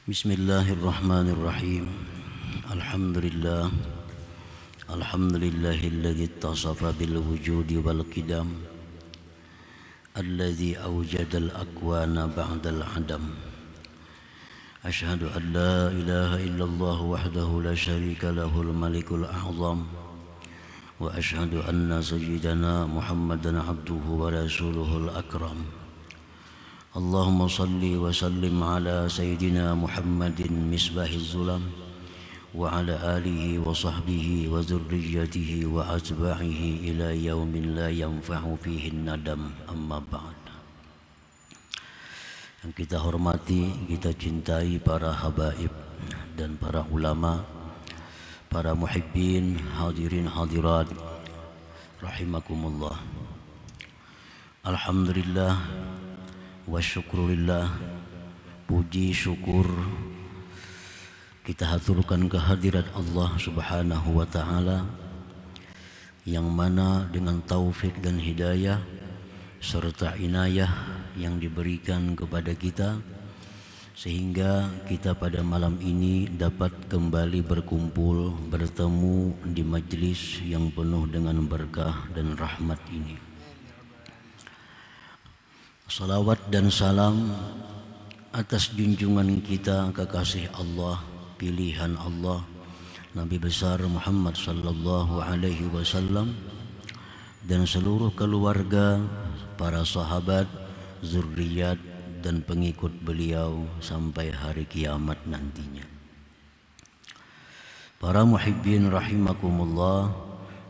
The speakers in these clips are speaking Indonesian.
Bismillahirrahmanirrahim. Alhamdulillah. Alhamdulillahilladzi ittasafa bil wujudi wal qidam. Alladzi awjadal akwana ba'dal adam. Ashhadu an la ilaha illallah wahdahu la syarika lahul malikul a'zam. Wa ashhadu anna sayyidana Muhammadan abduhu wa rasuluhul akram. Allahumma salli wa sallim ala sayyidina Muhammadin misbahiz zulam wa ala alihi wa sahbihi wa zurriyyatihi wa atba'ihi ila yaumin la yanfa'u fihi nadam, amma ba'd. Yang kita hormati, kita cintai para habaib dan para ulama, para muhibbin, hadirin hadirat rahimakumullah. Alhamdulillah wa syukurillah, puji syukur kita haturkan kehadirat Allah subhanahu wa ta'ala, yang mana dengan taufik dan hidayah serta inayah yang diberikan kepada kita, sehingga kita pada malam ini dapat kembali berkumpul bertemu di majlis yang penuh dengan berkah dan rahmat ini. Salawat dan salam atas junjungan kita, kekasih Allah, pilihan Allah, Nabi besar Muhammad sallallahu alaihi wasallam, dan seluruh keluarga, para sahabat, zurriyat dan pengikut beliau sampai hari kiamat nantinya. Para muhibbin rahimakumullah,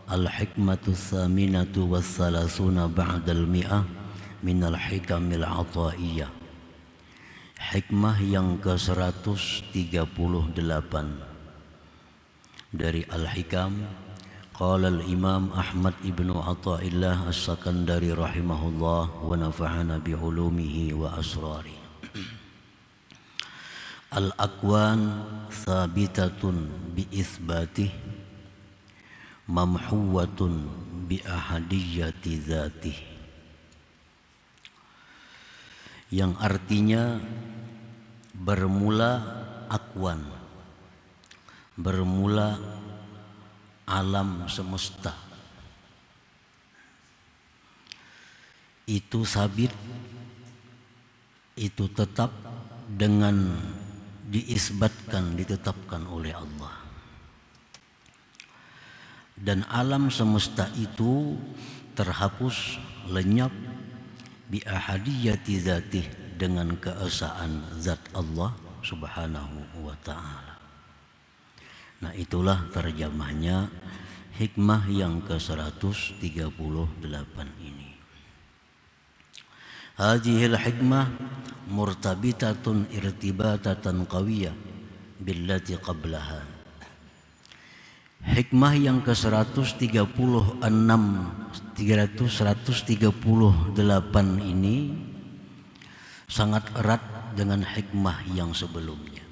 al-hikmatu tsaminatu wassalasuna ba'dal mi'ah minal hikamil ataiyah. Hikmah yang ke-138 dari Al-Hikam. Qala al-Imam Ahmad ibnu Athaillah as-Sakandari rahimahullah wa nafa'ana bi'ulumihi wa asrari. Al-akwan thabitatun bi-ithbatih mamhuwatun bi-ahadiyyati dzatih, yang artinya bermula akwan, bermula alam semesta, itu sabit, itu tetap dengan diisbatkan, ditetapkan oleh Allah. Dan alam semesta itu terhapus, lenyap bi ahadiyati dzatih, dengan keesaan zat Allah subhanahu wa ta'ala. Nah, itulah terjemahnya hikmah yang ke-138 ini. Hadhil hikmah murtabitatun irtibatatan qawiyah billati qablaha. Hikmah yang ke-138 ini sangat erat dengan hikmah yang sebelumnya.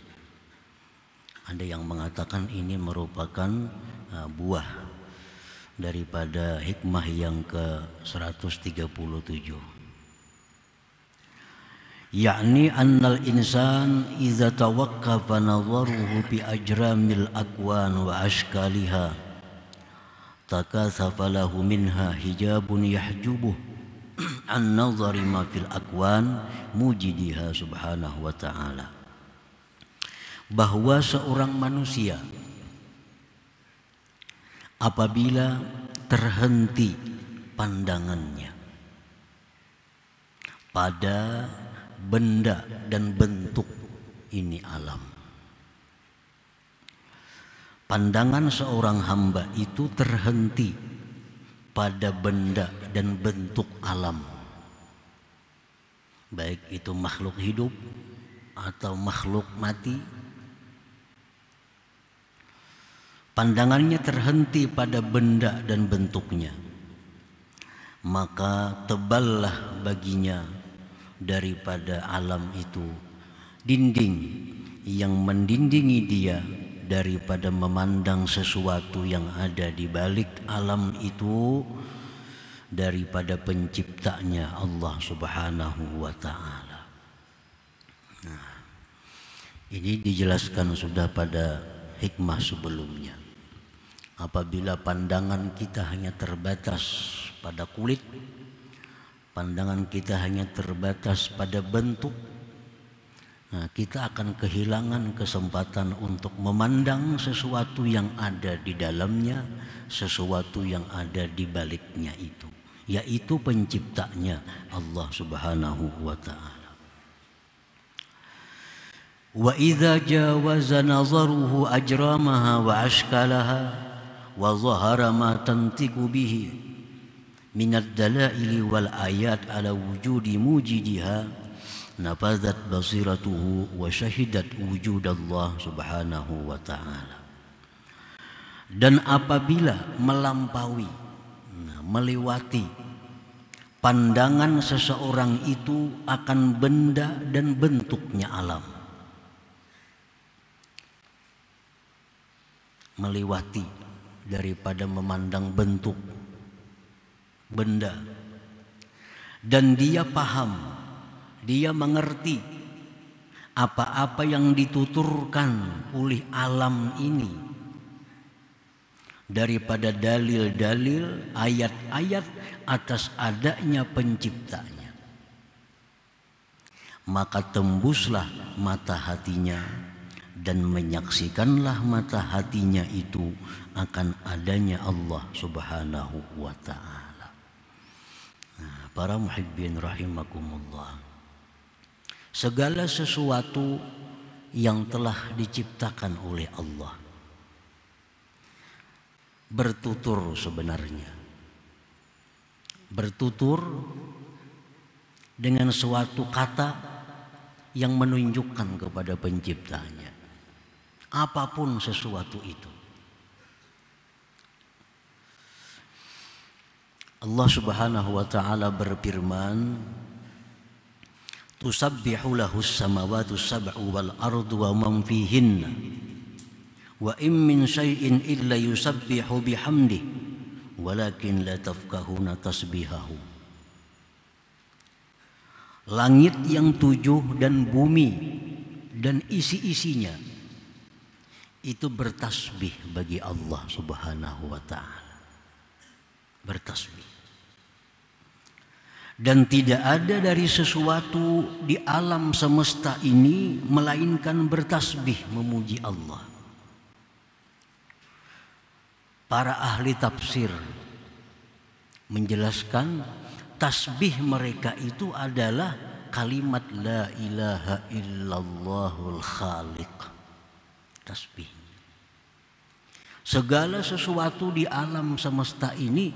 Ada yang mengatakan ini merupakan buah daripada hikmah yang ke-137. Yakni annal insan idza tawaqqafa nadharuhu bi ajramil akwan wa ashkaliha takathafa lahu minha hijabun yahjubuh an nadhari ma fil akwan mujidiha subhanahu wa ta'ala. Bahwa seorang manusia apabila terhenti pandangannya pada benda dan bentuk ini alam, pandangan seorang hamba itu terhenti pada benda dan bentuk alam, baik itu makhluk hidup atau makhluk mati. Pandangannya terhenti pada benda dan bentuknya, maka teballah baginya daripada alam itu dinding yang mendindingi dia daripada memandang sesuatu yang ada di balik alam itu daripada penciptanya Allah subhanahu wa ta'ala. Ini dijelaskan sudah pada hikmah sebelumnya. Apabila pandangan kita hanya terbatas pada kulit, pandangan kita hanya terbatas pada bentuk, nah, kita akan kehilangan kesempatan untuk memandang sesuatu yang ada di dalamnya, sesuatu yang ada di baliknya itu, yaitu penciptanya Allah Subhanahu wa ta'ala. Wa idza jawaza nazaruhu ajramaha wa ashkalaha wa zahara ma tantiqu bihi min ad-dalail wal ayat ala wujudi mujidiha nafadat basiratuhu wa syahidat wujud Allah Subhanahu wa ta'ala. Dan apabila melampaui, melewati pandangan seseorang itu akan benda dan bentuknya alam, melewati daripada memandang bentuk benda, dan dia paham, dia mengerti apa-apa yang dituturkan oleh alam ini daripada dalil-dalil, ayat-ayat atas adanya penciptanya, maka tembuslah mata hatinya dan menyaksikanlah mata hatinya itu akan adanya Allah Subhanahu wa ta'ala. Nah, para muhibbin rahimakumullah, segala sesuatu yang telah diciptakan oleh Allah bertutur sebenarnya, bertutur dengan suatu kata yang menunjukkan kepada penciptanya. Apapun sesuatu itu, Allah Subhanahu wa ta'ala berfirman, tusabbihu lahus samawati sab'u wal ardu wa man fihinna wa in min syai'in illa yusabbihu bihamdihi walakin la tafqahuna tasbihahu. Langit yang 7 dan bumi dan isi-isinya itu bertasbih bagi Allah Subhanahu wa ta'ala, bertasbih. Dan tidak ada dari sesuatu di alam semesta ini melainkan bertasbih memuji Allah. Para ahli tafsir menjelaskan tasbih mereka itu adalah kalimat la ilaha illallahul khaliq. Tasbih. Segala sesuatu di alam semesta ini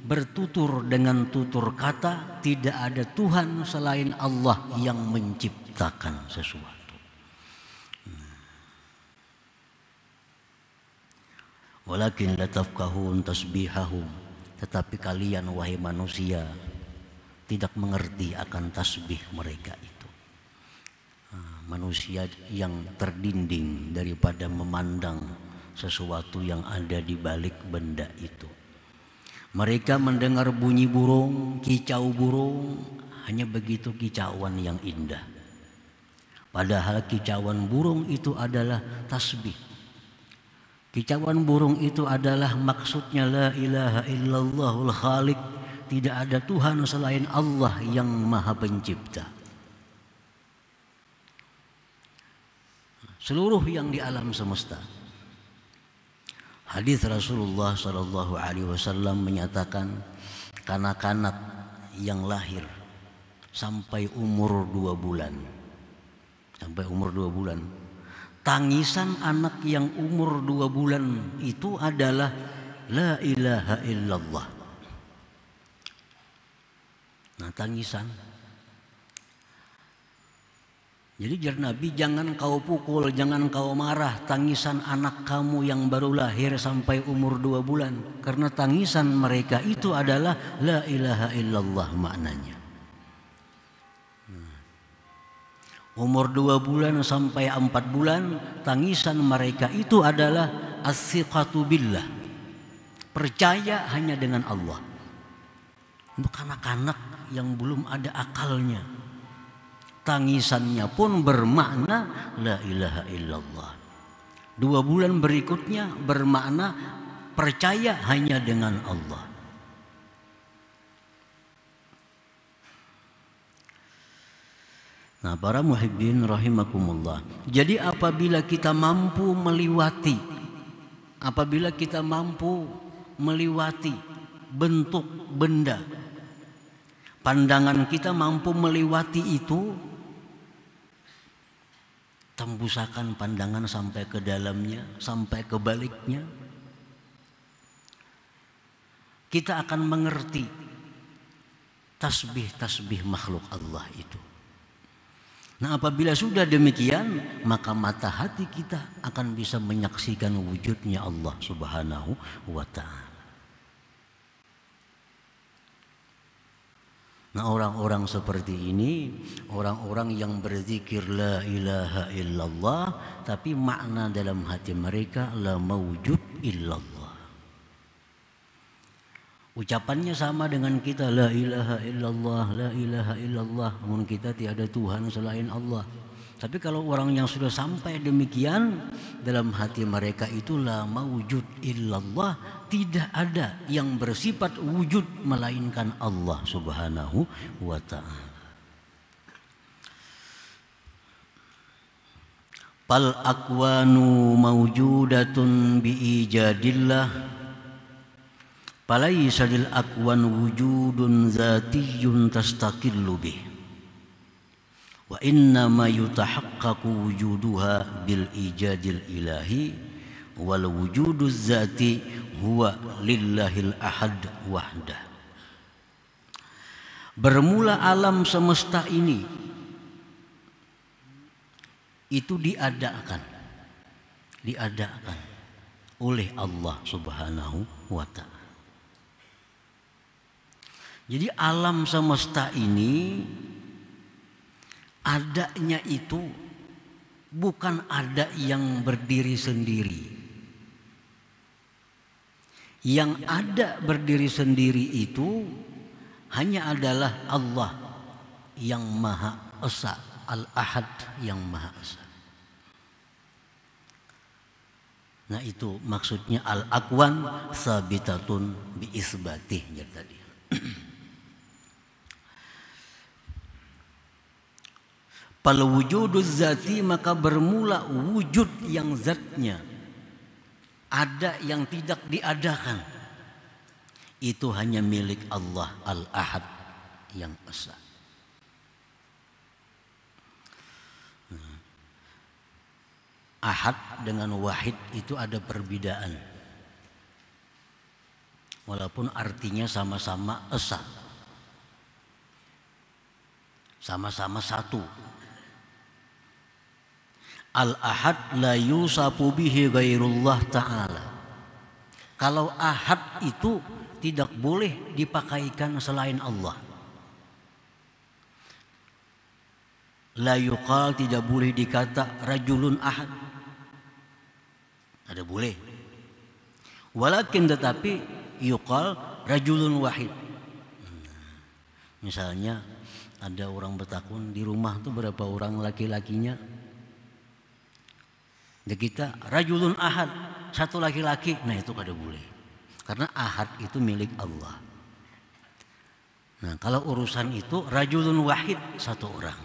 bertutur dengan tutur kata tidak ada Tuhan selain Allah yang menciptakan sesuatu. Walakin la tafqahun tasbihahum, tetapi kalian wahai manusia tidak mengerti akan tasbih mereka itu. Manusia yang terdinding daripada memandang sesuatu yang ada di balik benda itu. Mereka mendengar bunyi burung, kicau burung, hanya begitu kicauan yang indah. Padahal kicauan burung itu adalah tasbih. Kicauan burung itu adalah maksudnya la ilaha illallahul khaliq, tidak ada Tuhan selain Allah yang Maha Pencipta. Seluruh yang di alam semesta. Hadis Rasulullah sallallahu alaihi wasallam menyatakan kanak-kanak yang lahir sampai umur 2 bulan, sampai umur 2 bulan, tangisan anak yang umur 2 bulan itu adalah la ilaha illallah. Nah, tangisan. Jadi jar Nabi, jangan kau pukul, jangan kau marah tangisan anak kamu yang baru lahir sampai umur 2 bulan. Karena tangisan mereka itu adalah la ilaha illallah maknanya. Umur 2 bulan sampai 4 bulan, tangisan mereka itu adalah as-siqatu billah, percaya hanya dengan Allah. Untuk anak-anak yang belum ada akalnya, tangisannya pun bermakna la ilaha illallah. 2 bulan berikutnya bermakna percaya hanya dengan Allah. Nah, para muhibbin rahimakumullah. Jadi apabila kita mampu melewati bentuk benda, pandangan kita mampu melewati itu, tembusakan pandangan sampai ke dalamnya, sampai ke baliknya, kita akan mengerti tasbih-tasbih makhluk Allah itu. Nah, apabila sudah demikian, maka mata hati kita akan bisa menyaksikan wujudnya Allah Subhanahu wa ta'ala. Nah, orang-orang seperti ini, orang-orang yang berzikir la ilaha illallah, tapi makna dalam hati mereka la mawjud illallah. Ucapannya sama dengan kita, la ilaha illallah, la ilaha illallah, namun kita tiada Tuhan selain Allah. Tapi kalau orang yang sudah sampai demikian, dalam hati mereka itu la mawjud illallah, tidak ada yang bersifat wujud melainkan Allah Subhanahu wa ta'ala. Pal akwanu mawjudatun biijadillah, Falaysa lil akwan wujudun zatiyyun tastaqillu bih, wa innama yutahaqqaqu wujuduha bil ijadil ilahi, wal wujuduz zati huwa lillahil ahad wahdah. Bermula alam semesta ini itu diadakan oleh Allah Subhanahu wa ta'ala. Jadi alam semesta ini adanya itu bukan ada yang berdiri sendiri. Yang ada berdiri sendiri itu hanya adalah Allah yang Maha Esa, Al-Ahad yang Maha Esa. Nah, itu maksudnya al-akwan sabitatun bi isbatih tadi. Pal wujuduz zati, maka bermula wujud yang zatnya ada yang tidak diadakan, itu hanya milik Allah Al-Ahad yang Esa. Ahad dengan wahid itu ada perbedaan, walaupun artinya sama-sama Esa, sama-sama satu. Al-Ahad la yusafu bihi ghairullah ta'ala. Kalau ahad itu tidak boleh dipakaikan selain Allah. La yuqal, tidak boleh dikata rajulun ahad. Ada boleh. Walakin tetapi yuqal rajulun wahid. Misalnya ada orang bertakun di rumah tuh berapa orang laki-lakinya? Dan kita rajulun ahad, satu laki-laki, nah itu kada boleh. Karena ahad itu milik Allah. Nah, kalau urusan itu rajulun wahid, satu orang.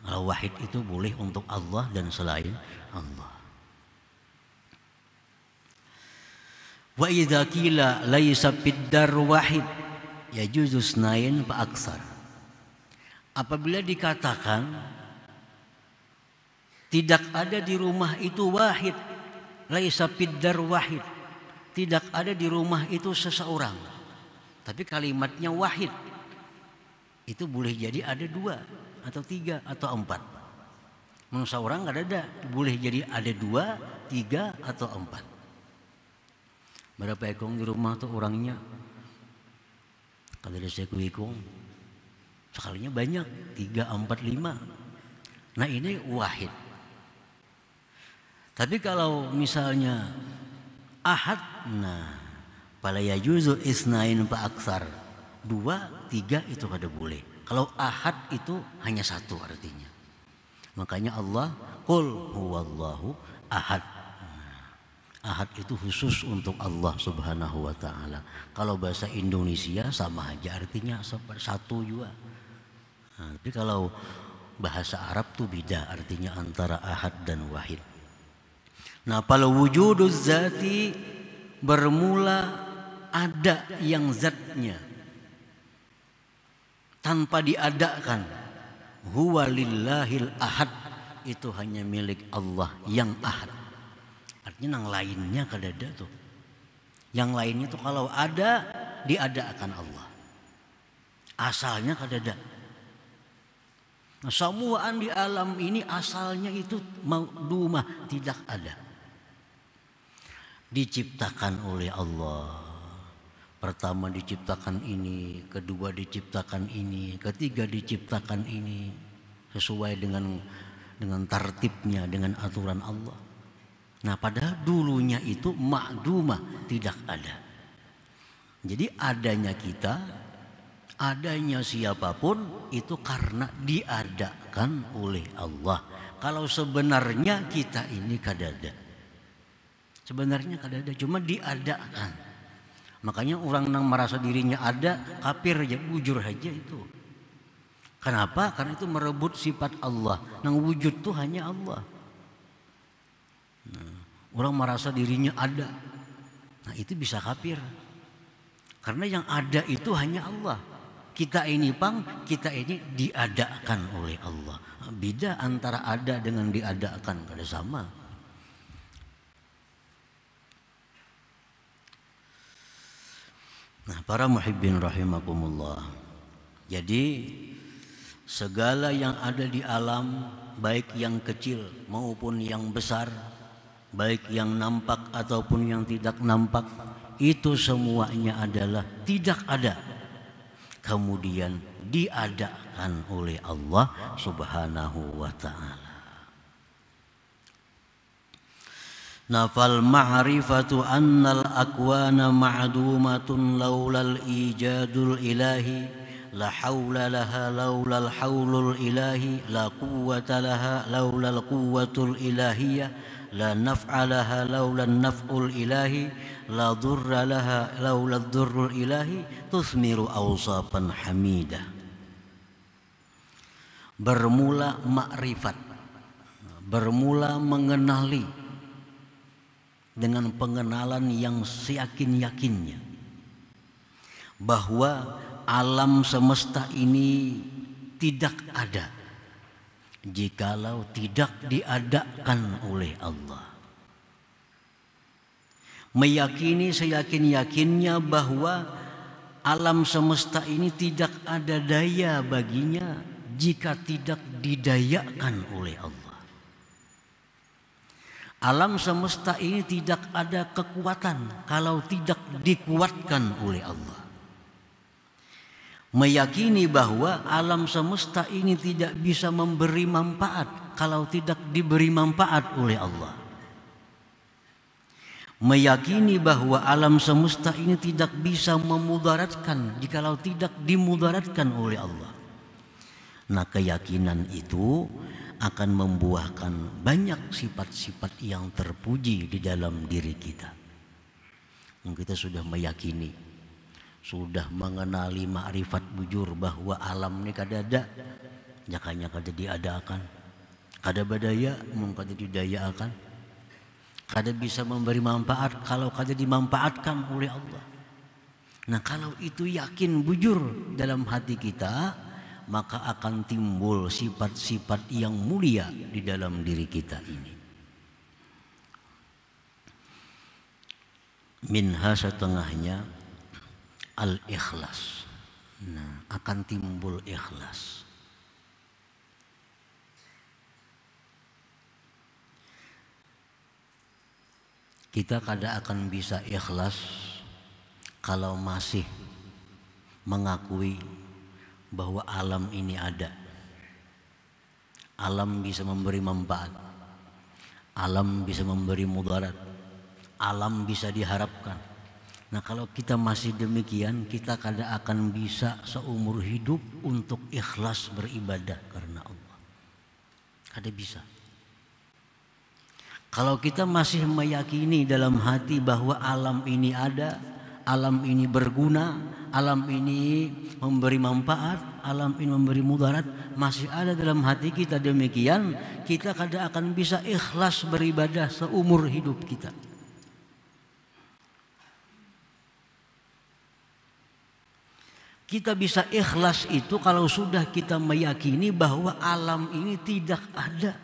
Kalau wahid itu boleh untuk Allah dan selain Allah. Wa idza qila laisa fiddar wahid yajuzu snain fa aksar. Apabila dikatakan tidak ada di rumah itu wahid, laisa fiddar wahid, tidak ada di rumah itu seseorang, tapi kalimatnya wahid, itu boleh jadi ada 2 atau 3 atau 4. Menurut seorang ada, boleh jadi ada 2, 3 atau 4. Berapa ekong di rumah tuh orangnya? Kalau ada sekong, sekalinya banyak, 3, 4, 5. Nah, ini wahid. Tapi kalau misalnya ahad, nah fala yajuzu isnain fa aksar, 2, 3 itu kada boleh. Kalau ahad itu hanya satu artinya. Makanya Allah qul huwallahu ahad. Ahad itu khusus untuk Allah Subhanahu wa taala. Kalau bahasa Indonesia sama aja artinya satu juga. Nah, tapi kalau bahasa Arab tuh beda artinya antara ahad dan wahid. Nah, kalau wujuduz zati bermula ada yang zatnya tanpa diadakan. Huwa lillahil ahad, itu hanya milik Allah yang ahad. Artinya yang lainnya kadada tuh. Yang lainnya tuh kalau ada diadakan Allah. Asalnya kadada. Nah, semuaan di alam ini asalnya itu maudumah, tidak ada. Diciptakan oleh Allah. Pertama diciptakan ini, kedua diciptakan ini, ketiga diciptakan ini, sesuai dengan tertibnya, dengan aturan Allah. Nah, padahal dulunya itu ma'dumah, tidak ada. Jadi adanya kita, adanya siapapun itu karena diadakan oleh Allah. Kalau sebenarnya kita ini kadada. Sebenarnya kadada, cuma diadakan. Makanya orang yang merasa dirinya ada, kafir aja, bujur aja itu. Kenapa? Karena itu merebut sifat Allah. Yang wujud itu hanya Allah. Nah, orang merasa dirinya ada. Nah, itu bisa kafir. Karena yang ada itu hanya Allah. Kita ini kita ini diadakan oleh Allah. Beda antara ada dengan diadakan, kada sama. Nah, para muhibbin rahimakumullah. Jadi segala yang ada di alam, baik yang kecil maupun yang besar, baik yang nampak ataupun yang tidak nampak, itu semuanya adalah tidak ada, kemudian diadakan oleh Allah Subhanahu wa ta'ala. Nafal ma'rifatu annal akwana ma'dumatun laulal ijadul ilahi, la hawla laha laulal hawlul ilahi, la quwwata laha laulal quwwatul ilahiyah, la naf'a laha laulal naf'ul ilahi, la dhurra laha laulal dhurrul ilahi, tusmiru awsafan hamidah. Bermula makrifat, bermula mengenali dengan pengenalan yang seyakin-yakinnya bahwa alam semesta ini tidak ada jikalau tidak diadakan oleh Allah. Meyakini seyakin-yakinnya bahwa alam semesta ini tidak ada daya baginya jika tidak didayakan oleh Allah. Alam semesta ini tidak ada kekuatan kalau tidak dikuatkan oleh Allah. Meyakini bahwa alam semesta ini tidak bisa memberi manfaat kalau tidak diberi manfaat oleh Allah. Meyakini bahwa alam semesta ini tidak bisa memudaratkan jikalau tidak dimudaratkan oleh Allah. Nah, keyakinan itu akan membuahkan banyak sifat-sifat yang terpuji di dalam diri kita. Yang kita sudah meyakini, sudah mengenali makrifat bujur bahwa alam ini kada ada, jakanya kada diadakan, kada badaya, mung kada didayakan, kada bisa memberi manfaat kalau kada dimanfaatkan oleh Allah. Nah, kalau itu yakin bujur dalam hati kita, maka akan timbul sifat-sifat yang mulia di dalam diri kita ini. Minha setengahnya al-ikhlas. Nah, akan timbul ikhlas. Kita kada akan bisa ikhlas kalau masih mengakui bahwa alam ini ada. Alam bisa memberi manfaat, alam bisa memberi mudarat, alam bisa diharapkan, Nah kalau kita masih demikian, kita kada akan bisa seumur hidup untuk ikhlas beribadah karena Allah. Kada bisa. Kalau kita masih meyakini dalam hati bahwa alam ini ada, alam ini berguna, alam ini memberi manfaat, alam ini memberi mudarat, masih ada dalam hati kita demikian, kita kada akan bisa ikhlas beribadah seumur hidup kita. Kita bisa ikhlas itu kalau sudah kita meyakini bahwa alam ini tidak ada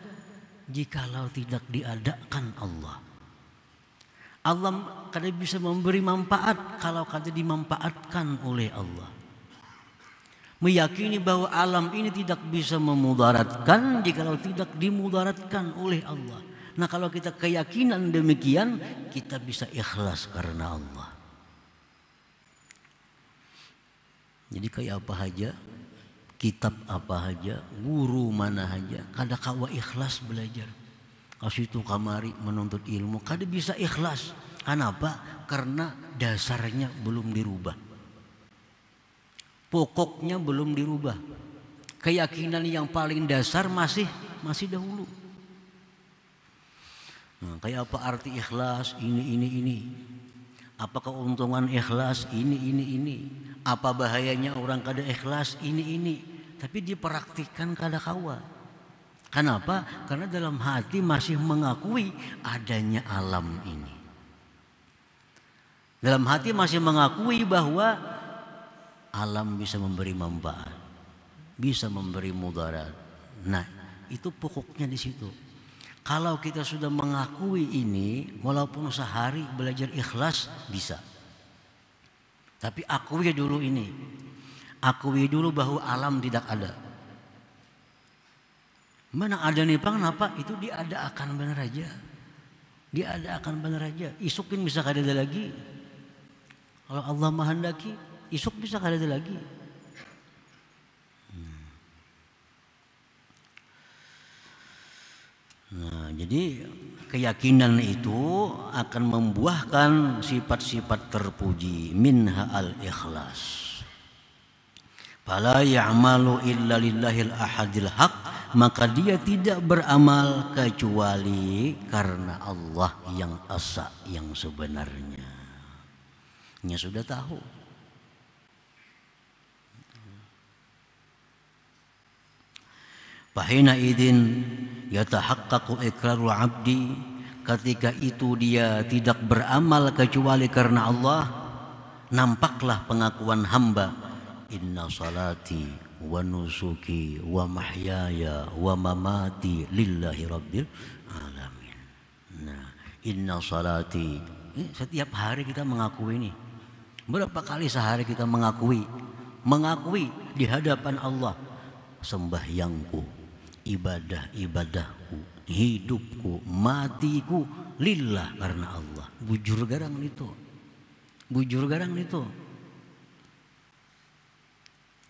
jikalau tidak diadakan Allah. Allah kada bisa memberi manfaat kalau kada dimanfaatkan oleh Allah. Meyakini bahwa alam ini tidak bisa memudaratkan jikalau tidak dimudaratkan oleh Allah. Nah kalau kita keyakinan demikian, kita bisa ikhlas karena Allah. Jadi kayak apa aja, kitab apa aja, guru mana aja, kada kawa ikhlas belajar. Kasih itu kamari menuntut ilmu, kada bisa ikhlas. Kenapa? Karena dasarnya belum dirubah. Pokoknya belum dirubah. Keyakinan yang paling dasar masih dahulu. Nah, kayak apa arti ikhlas? Ini. Apa keuntungan ikhlas? Ini. Apa bahayanya orang kada ikhlas? Ini. Tapi dipraktikkan kada kawa. Kenapa? Karena dalam hati masih mengakui adanya alam ini. Dalam hati masih mengakui bahwa alam bisa memberi manfaat, bisa memberi mudarat. Nah, itu pokoknya di situ. Kalau kita sudah mengakui ini, walaupun sehari belajar ikhlas bisa. Tapi akui dulu ini. Akui dulu bahwa alam tidak ada. Mana ada nih Bang, kenapa? Itu diadakan benar aja. Diadakan benar aja. Isukin bisa kada ada lagi. Kalau Allah menghendaki, isuk bisa kada ada lagi. Nah, jadi keyakinan itu akan membuahkan sifat-sifat terpuji, minha al-ikhlas. Fala ya'malu illa lillahil ahadil haq, maka dia tidak beramal kecuali karena Allah yang asa, yang sebenarnya. Nya sudah tahu. Fahina idin yatahaqqaqu iqrarul abdi, ketika itu dia tidak beramal kecuali karena Allah, nampaklah pengakuan hamba, inna salati wa nusuki wa mahyaya wa mamati lillahi rabbil alamin. Nah, inna salati, setiap hari kita mengakui ini. Berapa kali sehari kita mengakui di hadapan Allah, sembahyangku, ibadahku, hidupku, matiku lillah, karena Allah. Bujur garang itu.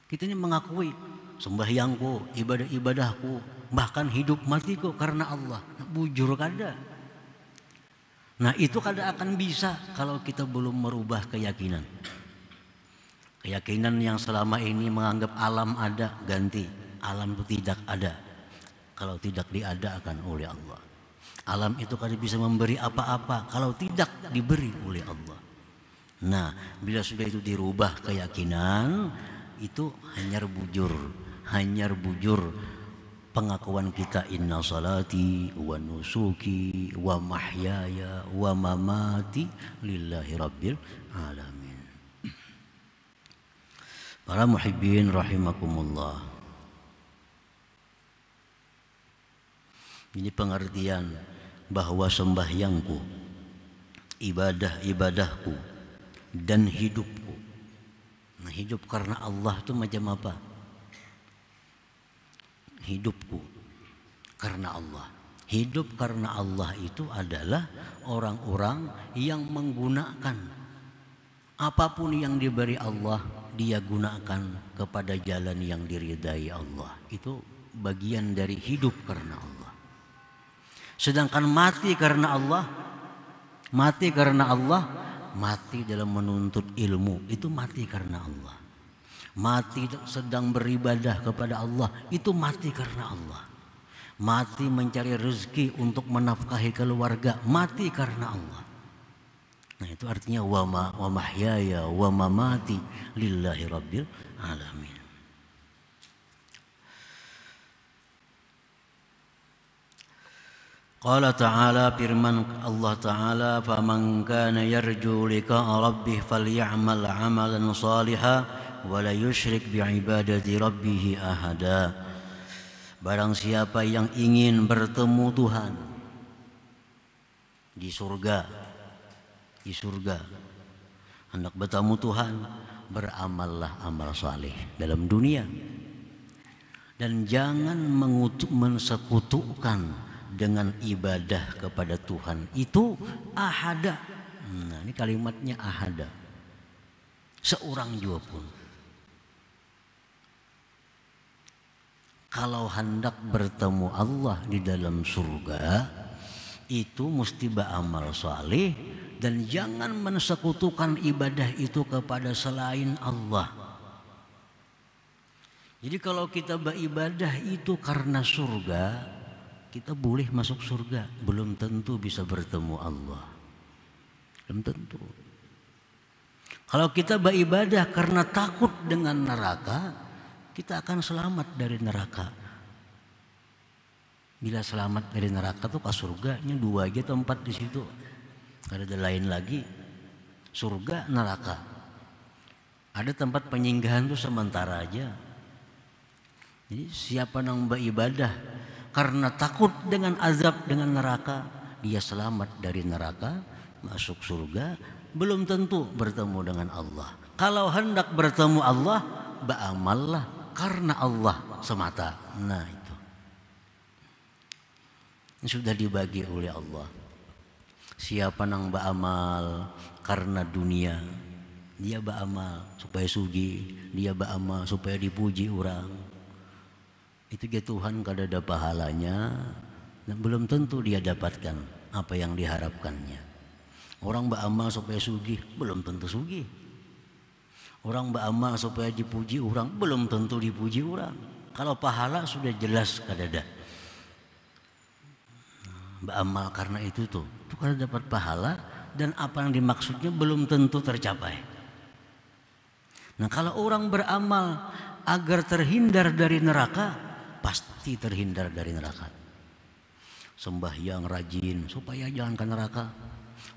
Kita ini mengakui sembahyangku, ibadahku, bahkan hidup matiku karena Allah. Bujur kada. Nah itu kada akan bisa kalau kita belum merubah keyakinan. Keyakinan yang selama ini menganggap alam ada, ganti. Alam itu tidak ada kalau tidak diadakan oleh Allah. Alam itu kada bisa memberi apa-apa kalau tidak diberi oleh Allah. Nah, bila sudah itu dirubah keyakinan, itu hanyar bujur pengakuan kita, inna salati wa nusuki wa mahyaya wa mamati lillahi rabbil alamin. Para muhibbin rahimakumullah. Ini pengertian bahwa sembahyangku, ibadahku dan hidupku. Nah, hidup karena Allah itu macam apa? Hidupku karena Allah. Hidup karena Allah itu adalah orang-orang yang menggunakan apapun yang diberi Allah, dia gunakan kepada jalan yang diridai Allah. Itu bagian dari hidup karena Allah. Sedangkan mati karena Allah Mati dalam menuntut ilmu, itu mati karena Allah. Mati sedang beribadah kepada Allah, itu mati karena Allah. Mati mencari rezeki untuk menafkahi keluarga, mati karena Allah. Nah itu artinya wa mahyaya wa mamati lillahi rabbil alamin. Qala ta'ala, firman Allah Ta'ala, faman kana yarju liqa'a rabbih falyamal 'amalan shalihan wa la yusyrik bi'ibadati rabbih ahada. Barang siapa yang ingin bertemu Tuhan di surga, hendak bertemu Tuhan, beramallah amal saleh dalam dunia dan jangan mensekutukan dengan ibadah kepada Tuhan itu ahada. Nah, ini kalimatnya ahada. Seorang juga pun. Kalau hendak bertemu Allah di dalam surga, itu mesti beramal saleh dan jangan mensekutukan ibadah itu kepada selain Allah. Jadi kalau kita beribadah itu karena surga, kita boleh masuk surga, belum tentu bisa bertemu Allah. Belum tentu. Kalau kita beribadah karena takut dengan neraka, kita akan selamat dari neraka. Bila selamat dari neraka tuh ke surganya dua aja tempat di situ. Ada lain lagi. Surga, neraka. Ada tempat penyinggahan tuh sementara aja. Jadi siapa yang beribadah karena takut dengan azab dengan neraka, dia selamat dari neraka, masuk surga, belum tentu bertemu dengan Allah. Kalau hendak bertemu Allah, beramallah karena Allah semata. Nah itu. Ini sudah dibagi oleh Allah. Siapa yang beramal karena dunia, dia beramal supaya sugih, dia beramal supaya dipuji orang. Itu dia Tuhan kada ada pahalanya dan belum tentu dia dapatkan apa yang diharapkannya. Orang beramal supaya sugih, belum tentu sugih. Orang beramal supaya dipuji orang, belum tentu dipuji orang. Kalau pahala sudah jelas kada ada. Beramal karena itu kada dapat pahala dan apa yang dimaksudnya belum tentu tercapai. Nah kalau orang beramal agar terhindar dari neraka, pasti terhindar dari neraka. Sembahyang rajin supaya jangan ke neraka.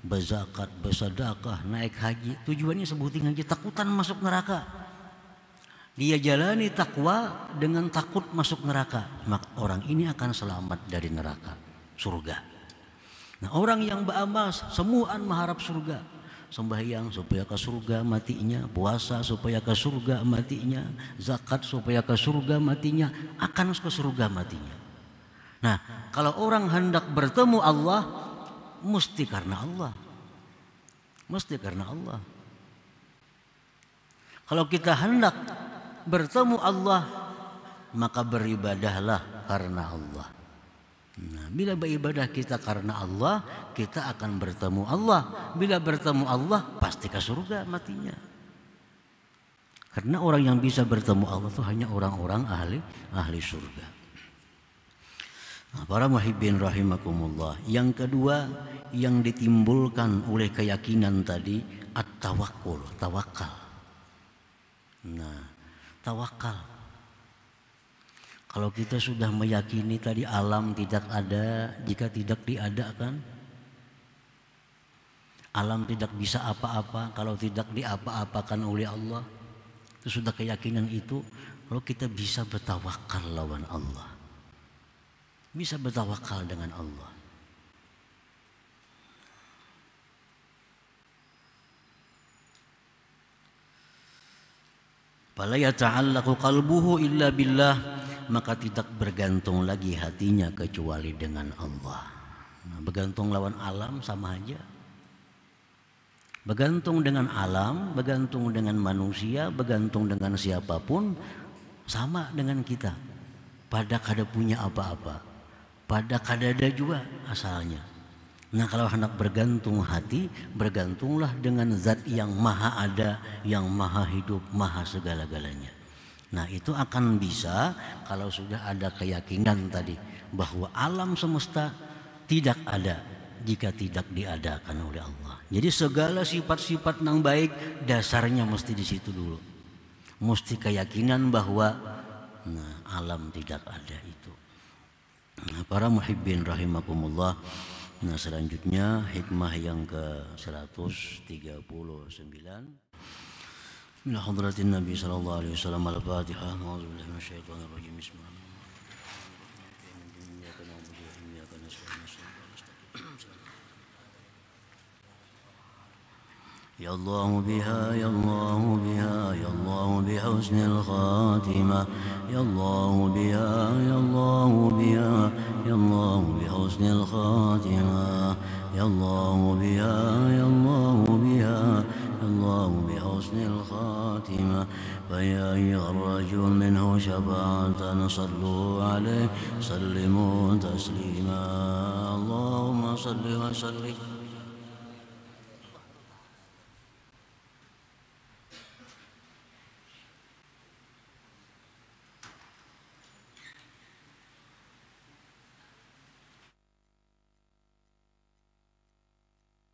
Berzakat, bersedekah, naik haji, tujuannya sebutin aja takutan masuk neraka. Dia jalani takwa dengan takut masuk neraka, maka orang ini akan selamat dari neraka, surga. Nah orang yang beramal semuaan mengharap surga. Sembahyang supaya ke surga matinya, puasa supaya ke surga matinya, zakat supaya ke surga matinya, akan ke surga matinya. Nah, kalau orang hendak bertemu Allah, mesti karena Allah. Mesti karena Allah. Kalau kita hendak bertemu Allah, maka beribadahlah karena Allah. Nah, bila beribadah kita karena Allah, kita akan bertemu Allah. Bila bertemu Allah, pasti ke surga matinya. Karena orang yang bisa bertemu Allah itu hanya orang-orang ahli surga. Nah, para muhibbin rahimakumullah. Yang kedua yang ditimbulkan oleh keyakinan tadi, at-tawakkul, tawakal. Nah, tawakal. Kalau kita sudah meyakini tadi alam tidak ada jika tidak diadakan, alam tidak bisa apa-apa kalau tidak diapa-apakan oleh Allah, itu sudah keyakinan itu, lalu kita bisa bertawakal lawan Allah, bisa bertawakal dengan Allah. Fala yata'allaqu qalbuhu illa billah, maka tidak bergantung lagi hatinya kecuali dengan Allah. Nah, bergantung lawan alam sama aja. Bergantung dengan alam, bergantung dengan manusia, bergantung dengan siapapun, sama dengan kita. Pada kada punya apa-apa, pada kada ada juga asalnya. Nah kalau hendak bergantung hati, bergantunglah dengan zat yang maha ada, yang maha hidup, maha segala-galanya. Nah itu akan bisa kalau sudah ada keyakinan tadi bahwa alam semesta tidak ada jika tidak diadakan oleh Allah. Jadi segala sifat-sifat yang baik dasarnya mesti di situ dulu. Mesti keyakinan bahwa alam tidak ada itu. Nah, para muhibbin rahimakumullah. Nah selanjutnya hikmah yang ke-139 min hadratin Nabi sallallahu alaihi wasallam al-Fatihah. A'udzubillahi minasyaitonir rajim. Bismillahirrahmanirrahim. يا الله بها يا الله بها يا الله بحسن الخاتمة يا الله بها يا الله بها يا الله بحسن الخاتمة يا الله بها يا الله بها يا الله بحسن الخاتمة فيا أيها الرجل منه شفاعة صلوا عليه سلموا تسليما اللهم صل وسلم